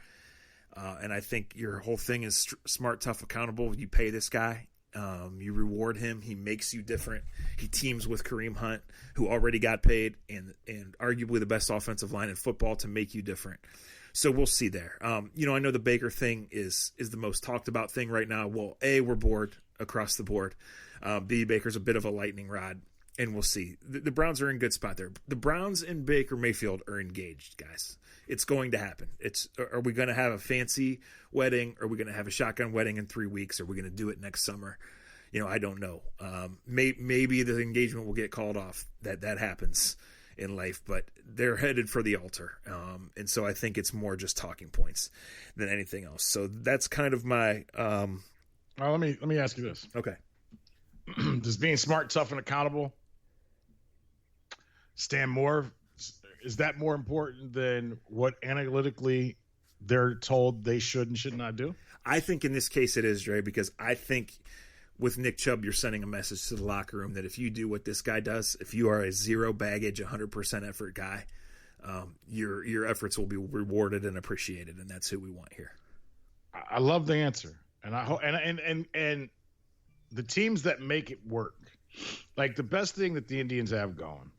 And I think your whole thing is smart, tough, accountable. You pay this guy. You reward him. He makes you different. He teams with Kareem Hunt, who already got paid, and arguably the best offensive line in football to make you different. So we'll see there. I know the Baker thing is the most talked about thing right now. Well, A, we're bored across the board. B, Baker's a bit of a lightning rod, and we'll see. The Browns are in a good spot there. The Browns and Baker Mayfield are engaged, guys. It's going to happen. Are we going to have a fancy wedding? Are we going to have a shotgun wedding in 3 weeks? Are we going to do it next summer? I don't know. Maybe the engagement will get called off. That happens in life, but they're headed for the altar. And so I think it's more just talking points than anything else. So that's kind of my.
Well, let me ask you this.
Okay.
Does being smart, tough, and accountable stand more? Is that more important than what analytically they're told they should and should not do?
I think in this case it is, Dre, because I think with Nick Chubb, you're sending a message to the locker room that if you do what this guy does, if you are a zero baggage, 100% effort guy, your efforts will be rewarded and appreciated, and that's who we want here.
I love the answer, and I hope and the teams that make it work, like the best thing that the Indians have going.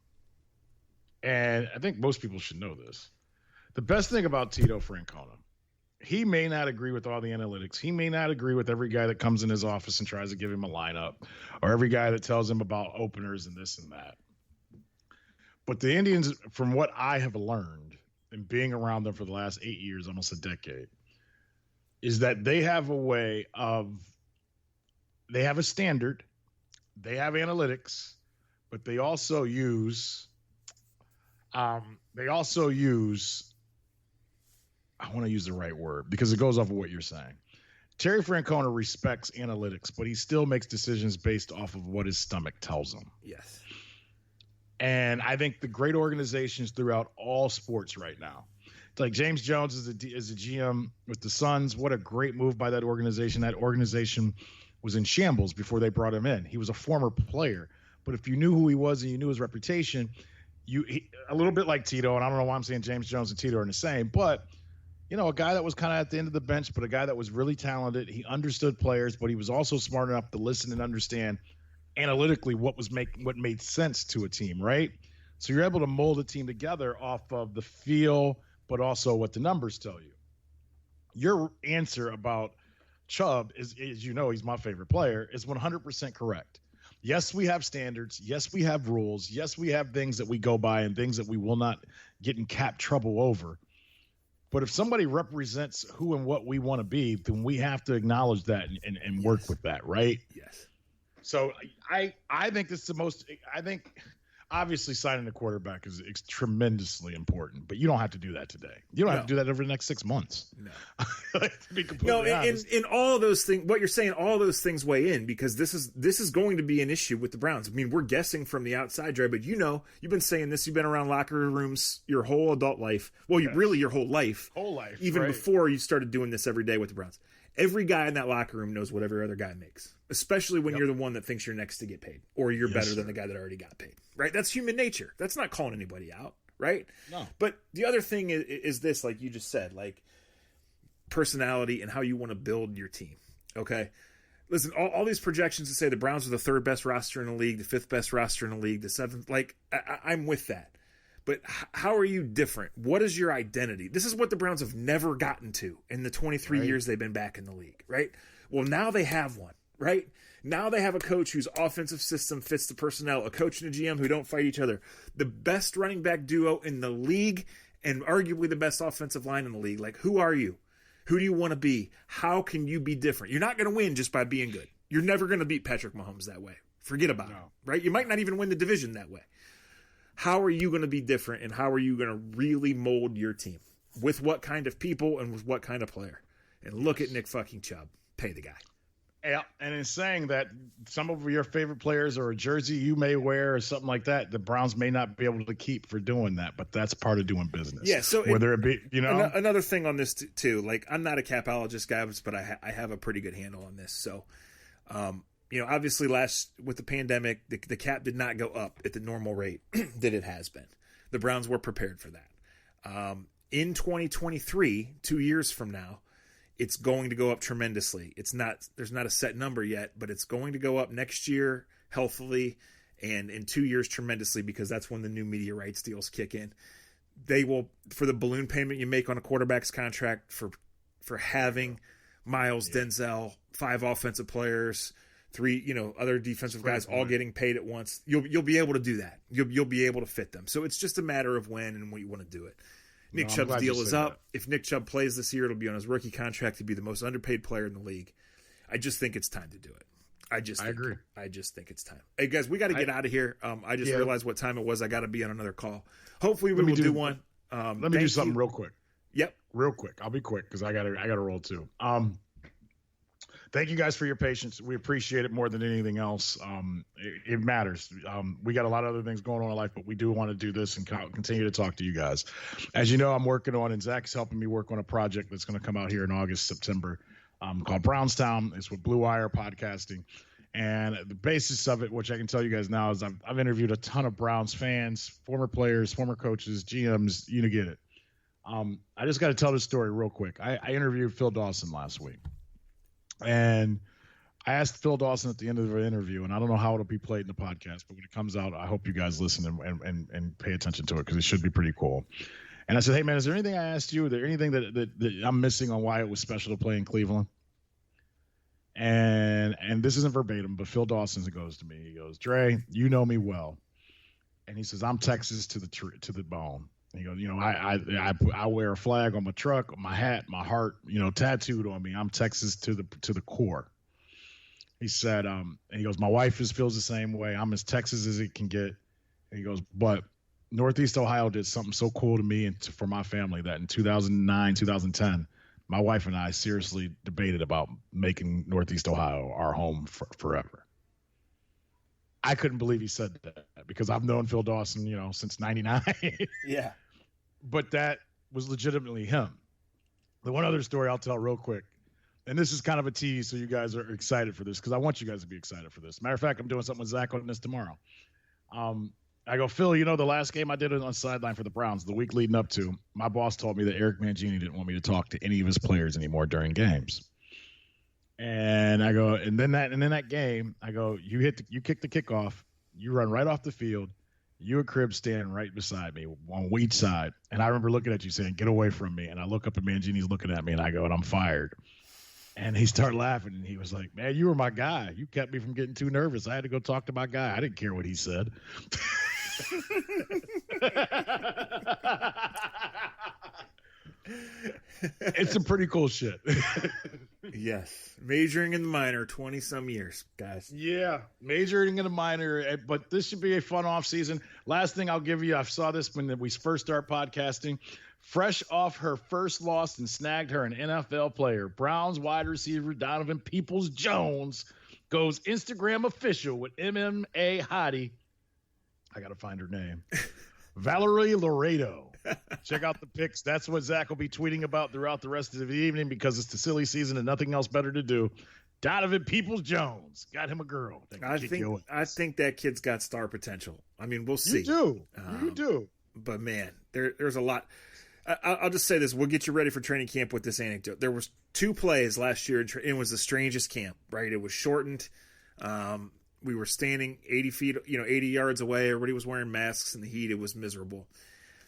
And I think most people should know this. The best thing about Tito Francona, he may not agree with all the analytics. He may not agree with every guy that comes in his office and tries to give him a lineup, or every guy that tells him about openers and this and that. But the Indians, from what I have learned and being around them for the last 8 years, almost a decade, is that they have a way of, they have a standard, they have analytics, but they also use I want to use the right word because it goes off of what you're saying. Terry Francona respects analytics, but he still makes decisions based off of what his stomach tells him.
Yes.
And I think the great organizations throughout all sports right now, it's like James Jones is a GM with the Suns. What a great move by that organization. That organization was in shambles before they brought him in. He was a former player, but if you knew who he was and you knew his reputation, a little bit like Tito, and I don't know why I'm saying James Jones and Tito are in the same, but a guy that was kind of at the end of the bench, but a guy that was really talented. He understood players, but he was also smart enough to listen and understand analytically what made sense to a team, right? So you're able to mold a team together off of the feel, but also what the numbers tell you. Your answer about Chubb is he's my favorite player, is 100% correct. Yes, we have standards. Yes, we have rules. Yes, we have things that we go by and things that we will not get in cap trouble over. But if somebody represents who and what we want to be, then we have to acknowledge that and work with that, right?
Yes.
So I think this is the most – I think obviously signing a quarterback is tremendously important, but you don't have to do that today. You don't have to do that over the next 6 months.
No.
To be completely honest.
In all those things, what you're saying, all those things weigh in because this is going to be an issue with the Browns. I mean, we're guessing from the outside, Dre, but you've been saying this. You've been around locker rooms your whole adult life. Well, really your whole life. Even before you started doing this every day with the Browns. Every guy in that locker room knows what every other guy makes, especially when you're the one that thinks you're next to get paid or you're better than the guy that already got paid, right? That's human nature. That's not calling anybody out, right?
No.
But the other thing is this, like you just said, like personality and how you want to build your team, okay? Listen, all these projections that say the Browns are the 3rd best roster in the league, the 5th best roster in the league, the 7th, like I'm with that. But how are you different? What is your identity? This is what the Browns have never gotten to in the 23 years they've been back in the league, right? Well, now they have one. right? Now they have a coach whose offensive system fits the personnel, a coach and a GM who don't fight each other. The best running back duo in the league and arguably the best offensive line in the league. Like, who are you? Who do you want to be? How can you be different? You're not going to win just by being good. You're never going to beat Patrick Mahomes that way. Forget about it, right? You might not even win the division that way. How are you going to be different, and how are you going to really mold your team? With what kind of people and with what kind of player? And look at Nick fucking Chubb. Pay the guy.
Yeah, and in saying that, some of your favorite players or a jersey you may wear or something like that, the Browns may not be able to keep for doing that, but that's part of doing business.
Yeah, so
whether it be,
another thing on this too, like I'm not a capologist, guys, but I have a pretty good handle on this. So, obviously with the pandemic, the cap did not go up at the normal rate that it has been. The Browns were prepared for that. In 2023, 2 years from now, it's going to go up tremendously. There's not a set number yet, but it's going to go up next year healthily, and in 2 years tremendously, because that's when the new media rights deals kick in. They will, for the balloon payment you make on a quarterback's contract for having Miles, Denzel, 5 offensive players, 3 other defensive guys all getting paid at once. You'll be able to do that. You'll be able to fit them. So it's just a matter of when and when you want to do it. Nick Chubb's deal is up. If Nick Chubb plays this year, it'll be on his rookie contract to be the most underpaid player in the league. I just think it's time to do it. I agree. I just think it's time. Hey, guys, we got to get out of here. I just realized what time it was. I got to be on another call. Hopefully we will do one.
Let me do something real quick.
Yep.
Real quick. I'll be quick because I got to roll too. Thank you guys for your patience. We appreciate it more than anything else. It matters. We got a lot of other things going on in life, but we do want to do this and continue to talk to you guys. As you know, I'm working on, and Zach's helping me work on a project that's going to come out here in August, September, called Brownstown. It's with Blue Wire Podcasting. And the basis of it, which I can tell you guys now, is I've interviewed a ton of Browns fans, former players, former coaches, GMs, you get it. I just got to tell this story real quick. I interviewed Phil Dawson last week. And I asked Phil Dawson at the end of the interview, and I don't know how it'll be played in the podcast, but when it comes out, I hope you guys listen and pay attention to it because it should be pretty cool. And I said, hey, man, is there anything I asked you? Is there anything that I'm missing on why it was special to play in Cleveland? And this isn't verbatim, but Phil Dawson goes to me. He goes, Dre, you know me well. And he says, I'm Texas to the bone. And he goes, I wear a flag on my truck, on my hat, my heart, tattooed on me. I'm Texas to the core. He said, and he goes, my wife feels the same way. I'm as Texas as it can get. And he goes, but Northeast Ohio did something so cool to me and for my family that in 2009, 2010, my wife and I seriously debated about making Northeast Ohio our home forever. I couldn't believe he said that because I've known Phil Dawson, since 99.
Yeah.
But that was legitimately him. The one other story I'll tell real quick, and this is kind of a tease so you guys are excited for this because I want you guys to be excited for this. Matter of fact, I'm doing something with Zach on this tomorrow. I go, Phil, the last game I did on the sideline for the Browns, the week leading up to, my boss told me that Eric Mangini didn't want me to talk to any of his players anymore during games. And I go, and then that game, I go, you kick the kickoff, you run right off the field, you and Cribb stand right beside me on each side. And I remember looking at you saying, get away from me. And I look up and Mangini's looking at me and I go, and I'm fired. And he started laughing and he was like, man, you were my guy. You kept me from getting too nervous. I had to go talk to my guy. I didn't care what he said. It's some pretty cool shit.
Yes. Majoring in the minor, 20-some years, guys.
Yeah, majoring in the minor, but this should be a fun off season. Last thing I'll give you, I saw this when we first started podcasting. Fresh off her first loss and snagged her an NFL player, Browns wide receiver Donovan Peoples-Jones goes Instagram official with MMA hottie. I got to find her name. Valerie Laredo. Check out the pics. That's what Zach will be tweeting about throughout the rest of the evening because it's the silly season and nothing else better to do. Donovan Peoples-Jones got him a girl.
I think that kid's got star potential. I mean, we'll see.
You do.
But man, there's a lot. I'll just say this. We'll get you ready for training camp with this anecdote. There was 2 plays last year. It was the strangest camp, right? It was shortened. We were standing 80 feet, 80 yards away. Everybody was wearing masks in the heat. It was miserable.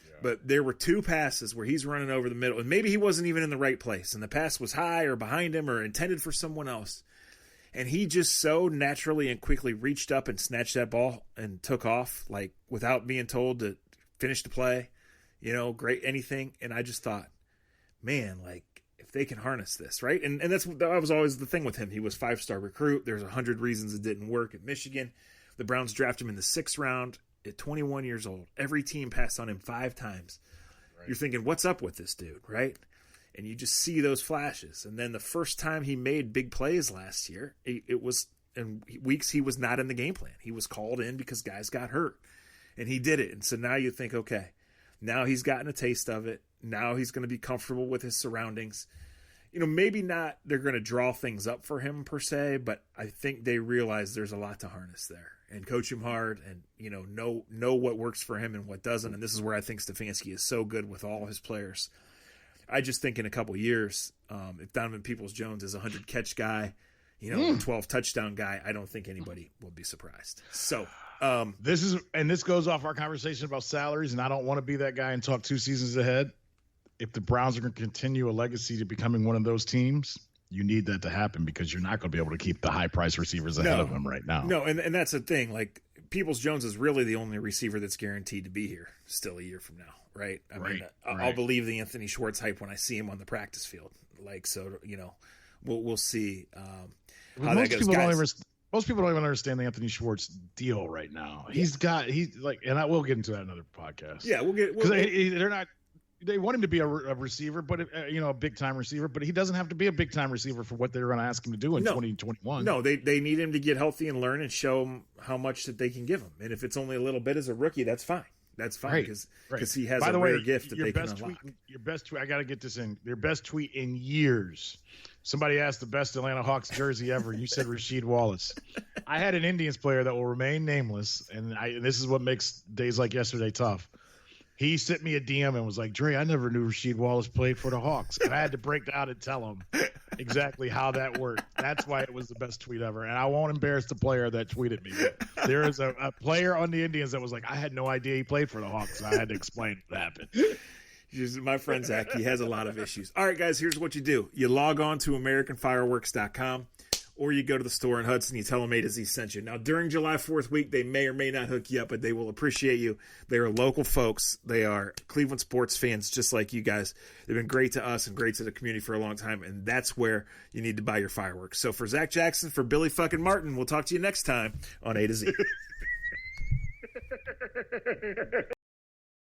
Yeah. But there were 2 passes where he's running over the middle, and maybe he wasn't even in the right place, and the pass was high or behind him or intended for someone else. And he just so naturally and quickly reached up and snatched that ball and took off, like without being told to finish the play, great anything. And I just thought, man, like if they can harness this, right? And that was always the thing with him. He was 5-star recruit. There's 100 reasons it didn't work at Michigan. The Browns drafted him in the 6th round at 21 years old. Every team passed on him 5 times. Right. You're thinking, what's up with this dude, right? And you just see those flashes. And then the first time he made big plays last year, it was in weeks he was not in the game plan. He was called in because guys got hurt. And he did it. And so now you think, okay, now he's gotten a taste of it. Now he's going to be comfortable with his surroundings. Maybe not they're going to draw things up for him per se, but I think they realize there's a lot to harness there. And coach him hard and, know what works for him and what doesn't. And this is where I think Stefanski is so good with all his players. I just think in a couple of years, if Donovan Peoples-Jones is a 100-catch guy, a 12-touchdown guy, I don't think anybody will be surprised. So
this goes off our conversation about salaries, and I don't want to be that guy and talk 2 seasons ahead. If the Browns are going to continue a legacy to becoming one of those teams, you need that to happen because you're not going to be able to keep the high-priced receivers ahead of them right now.
No, and that's the thing. Like, Peoples-Jones is really the only receiver that's guaranteed to be here still a year from now, right? I mean, I'll believe the Anthony Schwartz hype when I see him on the practice field. Like, so, we'll see how that goes.
Most people don't even understand the Anthony Schwartz deal right now. He's and I will get into that in another podcast.
Yeah,
because they're not. They want him to be a receiver, but a big time receiver. But he doesn't have to be a big time receiver for what they're going to ask him to do in 2021.
No, they need him to get healthy and learn and show him how much that they can give him. And if it's only a little bit as a rookie, that's fine. That's fine because he has a rare gift that they can unlock.
Your best tweet, I got to get this in. Your best tweet in years. Somebody asked the best Atlanta Hawks jersey ever. You said Rasheed Wallace. I had an Indians player that will remain nameless, and this is what makes days like yesterday tough. He sent me a DM and was like, Dre, I never knew Rasheed Wallace played for the Hawks. And I had to break down and tell him exactly how that worked. That's why it was the best tweet ever. And I won't embarrass the player that tweeted me. But there is a player on the Indians that was like, I had no idea he played for the Hawks. And I had to explain what happened.
My friend Zach, he has a lot of issues. All right, guys, here's what you do. You log on to AmericanFireworks.com. Or you go to the store in Hudson, you tell them A to Z sent you. Now, during July 4th week, they may or may not hook you up, but they will appreciate you. They are local folks. They are Cleveland sports fans just like you guys. They've been great to us and great to the community for a long time, and that's where you need to buy your fireworks. So for Zach Jackson, for Billy fucking Martin, we'll talk to you next time on A to Z.